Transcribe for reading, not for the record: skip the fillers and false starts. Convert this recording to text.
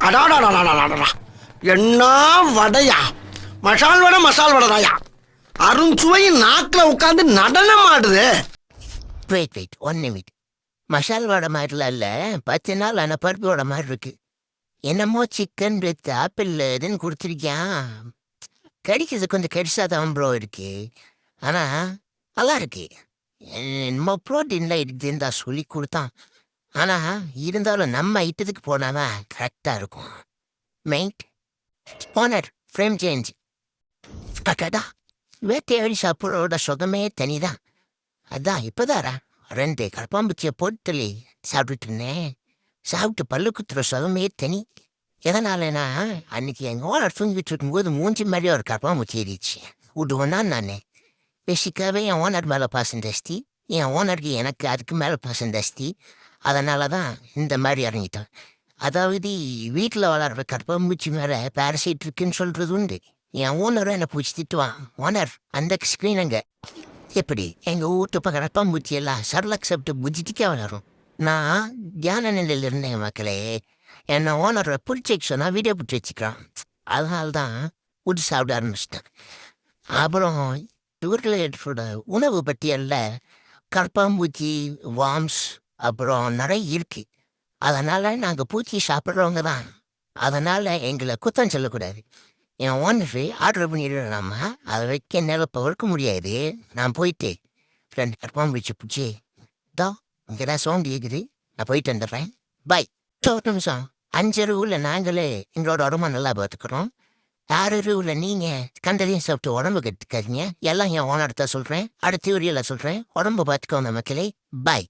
அடாடாடாடாடாடா, என்ன வடையா! மசால் வடைதாயா! அருஞ்சுவை நாக்கில் உட்காந்து நடனம் ஆடுது. வெயிட் 1 நிமிட். மசால் வடை மாதிரிலாம் இல்லை, 10 நாள் ஆன பருப்பு வடை மாதிரி இருக்கு. என்னமோ சிக்கன் வித் ஆப்பிள் இதுன்னு கொடுத்துருக்கியான். கடிக்கிறது கொஞ்சம் கடிசாக தான் ப்ரோ இருக்கு, ஆனால் நல்லா இருக்கு. என்னமோ ப்ரோட்டீன்லாம் இருக்குதுன்னு தான் சொல்லி கொடுத்தான். ஆனால் இருந்தாலும் நம்ம ஐட்டத்துக்கு போனாதான் கரெக்டாக இருக்கும். மெயிட் ஸ்பானர் ஃப்ரேம் சேஞ்ச் அக்கடா. வேட்டையாடி சாப்பிட்றோட சுகமே தனிதான். அதான் இப்போதாரா 2 கரப்பாம்பூச்சியை போட்டுலி சாப்பிட்டுட்டு இருந்தேன். சாப்பிட்டு பல்லு குத்துற சுகமே தனி. எதனாலனா அன்னைக்கு எங்கள் ஓனர் தூங்கிட்டு இருக்கும்போது மூஞ்சி மாதிரியே ஒரு கரப்பாம்பூச்சி ஏறிச்சு. விடுவோன்னா நான் பேசிக்காவே என் ஓனர் மேலே பாசம் ஜாஸ்தி, என் ஓனருக்கு எனக்கு அதுக்கு மேலே பாசம் ஜாஸ்தி. அதனால தான் இந்த மாதிரி இறங்கிட்டேன். அதாவது வீட்டில் வளர்கிற கரப்பாம்பூச்சி மேலே பேரசைட் இருக்குன்னு சொல்கிறது உண்டு. என் ஓனரும் என்னை பூச்சி திட்டுவான், ஓனர் அந்த ஸ்க்ரீனுங்க எப்படி எங்கள் வீட்டு பக்கம் கரப்பாம்பூச்சி எல்லாம் சரலக் சாப்பிட்டு புஜிட்டிக்காக வளரும். நான் தியான நிலையில் இருந்தேன் மக்களே. என்னை ஓனரை பிடிச்சிக்க சொன்னால் வீடியோ பிடிச்சி வச்சுக்கிறான். அதனால தான் உடு சாப்பிட ஆரம்பிச்சிட்டேன். அப்புறம் இவர்களோட உணவு பட்டியலில் கரப்பாம்பூச்சி வார்ம்ஸ் அப்புறம் நிறைய இருக்கு. அதனால் நாங்கள் பூச்சி சாப்பிட்றவங்க தான். அதனால் எங்களை குத்தம் சொல்லக்கூடாது. என் ஓனரு ஆர்டர் பண்ணிடுறாமா, அதை வைக்க என்னால் இப்போ வறுக்க முடியாது. நான் போயிட்டு 2 கரப்பாம்பூச்சி பிடிச்சி தான் இங்கே தான் சவுண்டு கேட்குது, நான் போயிட்டு வந்துடுறேன். பாய். ஒரு நிமிஷம். 5 ரூவில் நாங்களே எங்களோட உடம்பை நல்லா பார்த்துக்கிறோம். 6 ரூவில் நீங்கள் கண்டதையும் சாப்பிட்டு உடம்பு கற்றுக்காதீங்க. எல்லாம் என் ஓனர் தான் சொல்கிறேன். அடுத்த வீடியோவில் சொல்கிறேன். உடம்பு பார்த்துக்கோங்க மக்களே. பாய்.